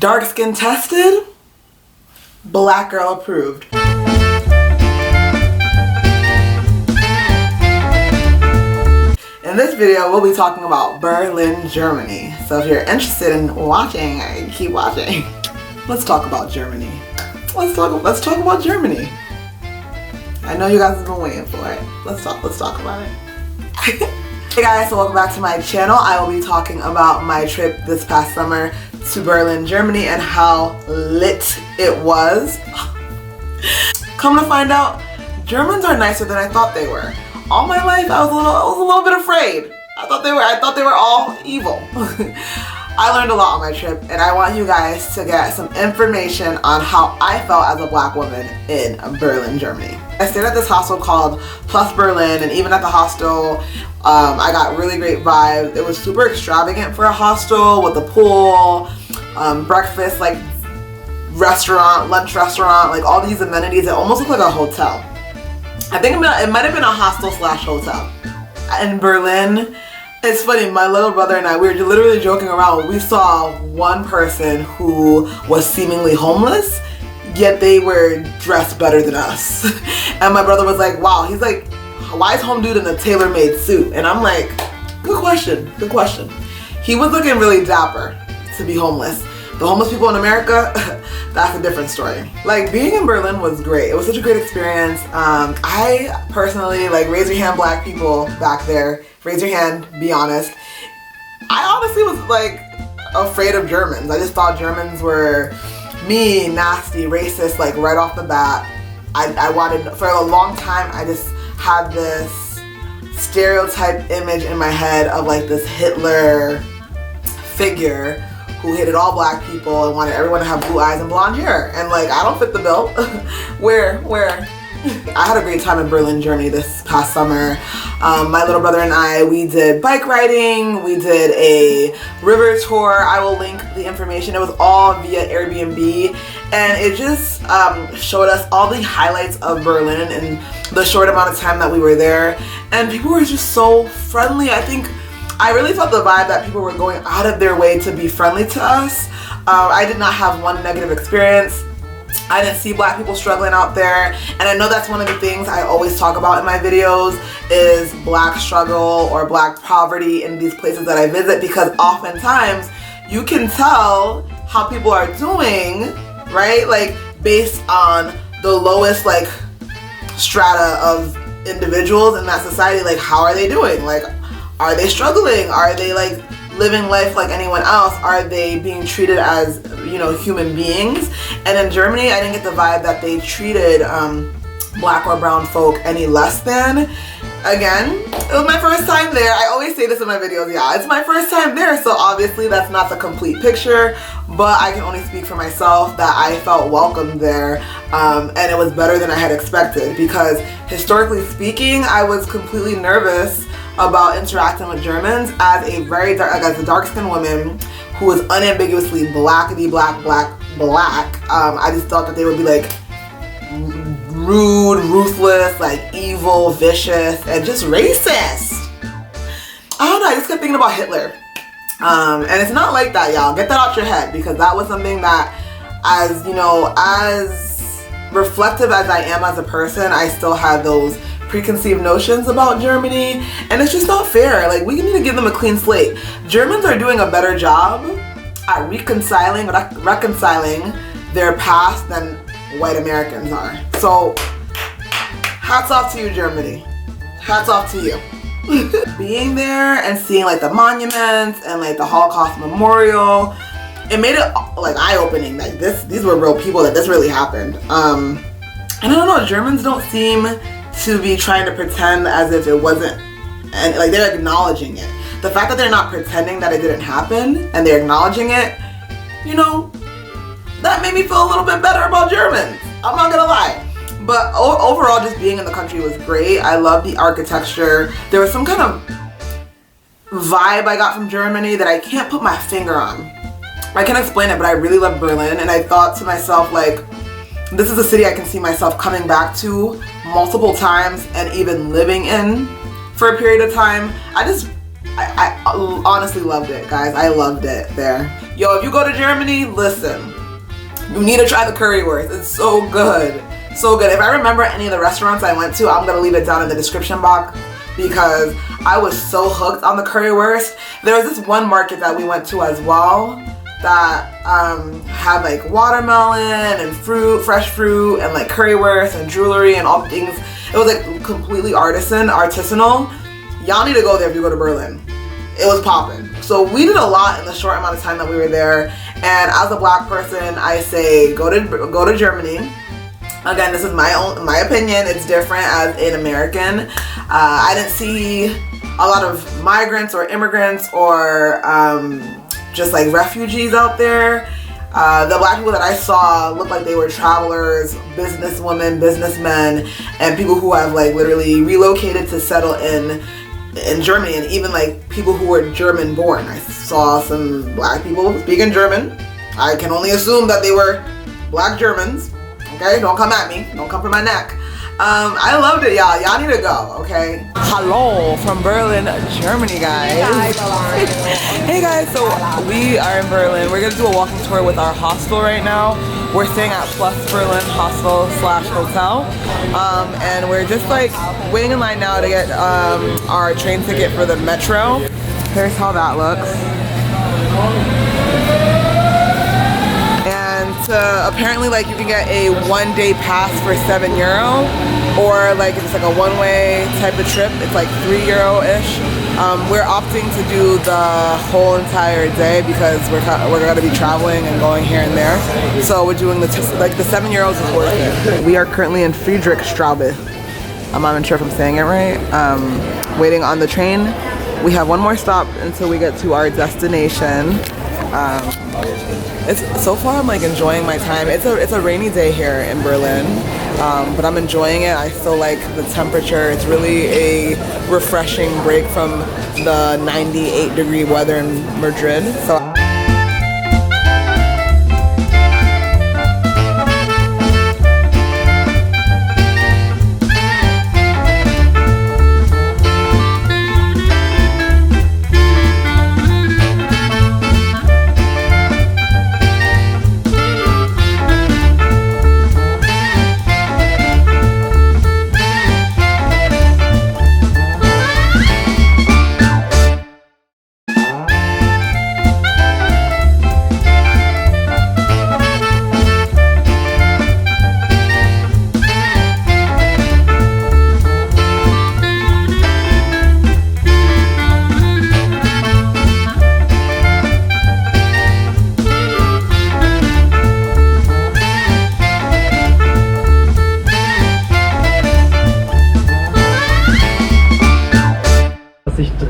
Dark skin tested, black girl approved. In this video, we'll be talking about Berlin, Germany. So if you're interested in watching, keep watching. Let's talk about Germany. Let's talk about Germany. I know you guys have been waiting for it. Let's talk about it. Hey guys, so welcome back to my channel. I will be talking about my trip this past summer to Berlin, Germany, and how lit it was. Come to find out, Germans are nicer than I thought they were. All my life, I was a little bit afraid. I thought they were all evil. I learned a lot on my trip, and I want you guys to get some information on how I felt as a black woman in Berlin, Germany. I stayed at this hostel called Plus Berlin, and even at the hostel, I got really great vibes. It was super extravagant for a hostel with a pool, breakfast, like restaurant, lunch restaurant, like all these amenities. It almost looked like a hotel. I think it might have been a hostel slash hotel. In Berlin, it's funny, my little brother and I, we were literally joking around. We saw one person who was seemingly homeless, yet they were dressed better than us. And my brother was like, wow, he's like, why is home dude in a tailor-made suit? And I'm like, good question. He was looking really dapper to be homeless. The homeless people in America, that's a different story. Like, being in Berlin was great. It was such a great experience. I personally, like, raise your hand black people back there. Raise your hand, be honest. I honestly was, like, afraid of Germans. I just thought Germans were mean, nasty, racist, like, right off the bat. I wanted, for a long time, I just had this stereotype image in my head of, like, this Hitler figure who hated all black people and wanted everyone to have blue eyes and blonde hair. And like, I don't fit the bill. Where? I had a great time in Berlin, Germany this past summer. My little brother and I, we did bike riding, we did a river tour. I will link the information. It was all via Airbnb, and it just showed us all the highlights of Berlin in the short amount of time that we were there. And people were just so friendly. I really felt the vibe that people were going out of their way to be friendly to us. I did not have one negative experience. I didn't see black people struggling out there. And I know that's one of the things I always talk about in my videos is black struggle or black poverty in these places that I visit, because oftentimes you can tell how people are doing, right? Like, based on the lowest, like, strata of individuals in that society. Like, how are they doing? Like, are they struggling? Are they like living life like anyone else? Are they being treated as, you know, human beings? And in Germany, I didn't get the vibe that they treated black or brown folk any less than. Again, it was my first time there. I always say this in my videos, yeah, it's my first time there, so obviously that's not the complete picture, but I can only speak for myself that I felt welcome there, and it was better than I had expected, because historically speaking, I was completely nervous about interacting with Germans as a very dark, as a dark-skinned woman who was unambiguously blackity black. I just thought that they would be like rude, ruthless, like evil, vicious, and just racist. I don't know, I just kept thinking about Hitler. And it's not like that, y'all. Get that out your head, because that was something that, as you know, as reflective as I am as a person, I still had those preconceived notions about Germany, and it's just not fair. Like, we need to give them a clean slate. Germans are doing a better job at reconciling their past than white Americans are. So, hats off to you, Germany. Hats off to you. Being there and seeing like the monuments and like the Holocaust Memorial, it made it like eye-opening. Like, these were real people, that this really happened. And I don't know, Germans don't seem to be trying to pretend as if it wasn't, and like, they're acknowledging it. The fact that they're not pretending that it didn't happen and they're acknowledging it, you know, that made me feel a little bit better about Germans. I'm not gonna lie. But overall, just being in the country was great. I love the architecture. There was some kind of vibe I got from Germany that I can't put my finger on. I can't explain it, but I really love Berlin, and I thought to myself, like, this is a city I can see myself coming back to multiple times and even living in for a period of time. I just I honestly loved it, guys. I loved it there. Yo, if you go to Germany, listen, you need to try the currywurst. It's so good. So good. If I remember any of the restaurants I went to, I'm gonna leave it down in the description box because I was so hooked on the currywurst. There was this one market that we went to as well that had like watermelon and fruit, fresh fruit, and like currywurst and jewelry and all the things. It was like completely artisanal. Y'all need to go there if you go to Berlin. It was popping. So we did a lot in the short amount of time that we were there. And as a black person, I say go to Germany. Again, this is my opinion. It's different as an American. I didn't see a lot of migrants or immigrants or just like refugees out there. The black people that I saw looked like they were travelers, businesswomen, businessmen, and people who have like literally relocated to settle in Germany, and even like people who were German born. I saw some black people speaking German. I can only assume that they were black Germans. Okay, don't come at me. Don't come for my neck. I loved it, y'all. Y'all need to go, okay? Hello from Berlin, Germany, guys. Hey guys, so we are in Berlin. We're gonna do a walking tour with our hostel right now. We're staying at Plus Berlin Hostel / Hotel. And we're just like waiting in line now to get our train ticket for the metro. Here's how that looks. Apparently like you can get a one-day pass for €7, or like if it's like a one-way type of trip, it's like €3-ish. We're opting to do the whole entire day because we're gonna be traveling and going here and there. So we're doing the €7 is worth it. We are currently in Friedrichstraube. I'm not even sure if I'm saying it right. Waiting on the train. We have one more stop until we get to our destination. So far I'm like enjoying my time. It's a rainy day here in Berlin, but I'm enjoying it. I still like the temperature. It's really a refreshing break from the 98-degree weather in Madrid. So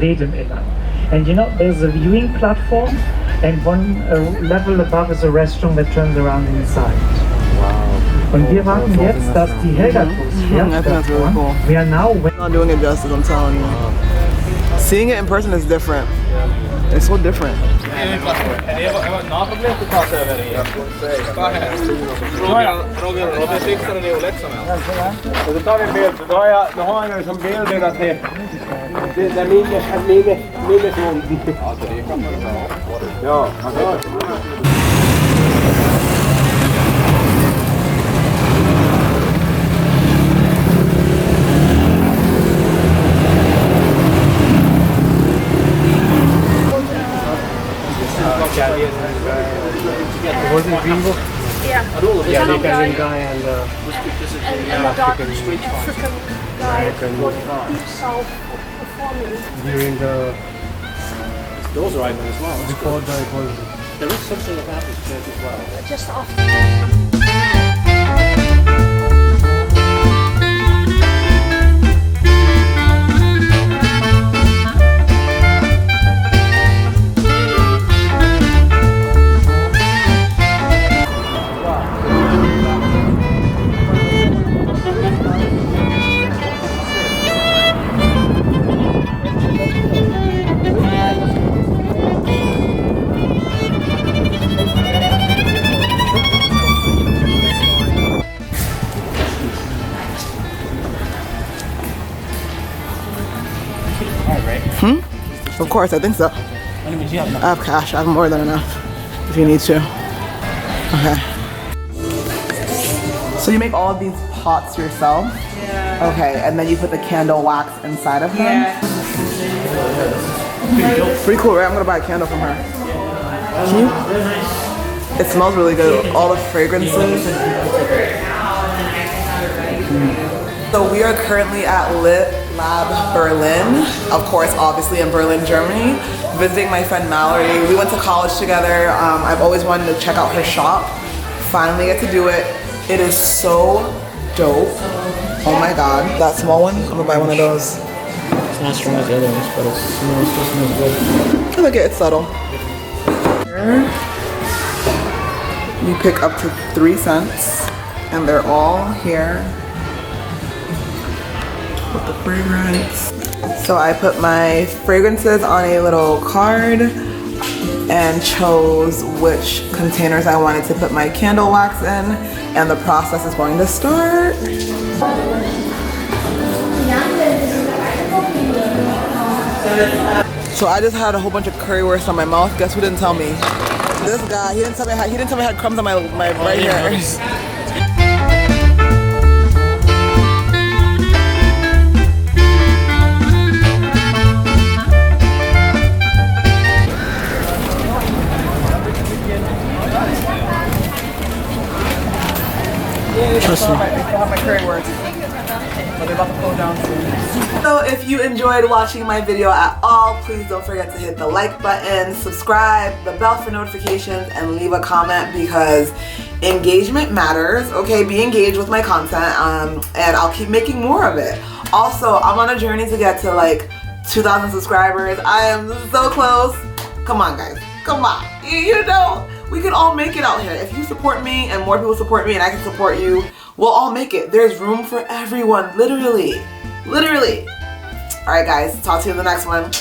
Im Innern. And you know, there's a viewing platform, and one level above is a restroom that turns around inside. Wow. Und wir warten jetzt, dass die Helga-Bus fährt. Cool. We are now not doing it justice, I'm telling you. Seeing it in person is different. It's so different. Was it Green Book? Yeah. Yeah, the Italian guy and the African guy deep south performing. during the Those are Ivan as well. before the was There is something about this church as well. Just after. Of course, I think so. Anyways, you have enough. I have cash. I have more than enough if you need to. Okay. So you make all of these pots yourself? Yeah. Okay, and then you put the candle wax inside of them? Yeah. Pretty cool, right? I'm gonna buy a candle from her. Can you? It smells really good. All the fragrances. So we are currently at Lit Lab Berlin. Of course, obviously in Berlin, Germany. Visiting my friend Mallory. We went to college together. I've always wanted to check out her shop. Finally get to do it. It is so dope. Oh my god. That small one, I'm gonna buy one of those. It's not as strong as the other ones, but it smells good. I like it, it's subtle. Here, you pick up to 3 cents, and they're all here with the fragrance. So I put my fragrances on a little card and chose which containers I wanted to put my candle wax in, and the process is going to start. So I just had a whole bunch of currywurst on my mouth. Guess who didn't tell me? This guy. He didn't tell me I had crumbs on my right here. Trust me. I still have my currywurst. But they're about to pull down soon. So if you enjoyed watching my video at all, please don't forget to hit the like button, subscribe, the bell for notifications, and leave a comment because engagement matters. Okay, be engaged with my content, and I'll keep making more of it. Also, I'm on a journey to get to like 2,000 subscribers. I am so close. Come on, guys. Come on. You know, we can all make it out here. If you support me and more people support me and I can support you, we'll all make it. There's room for everyone, literally. Literally. All right, guys, talk to you in the next one.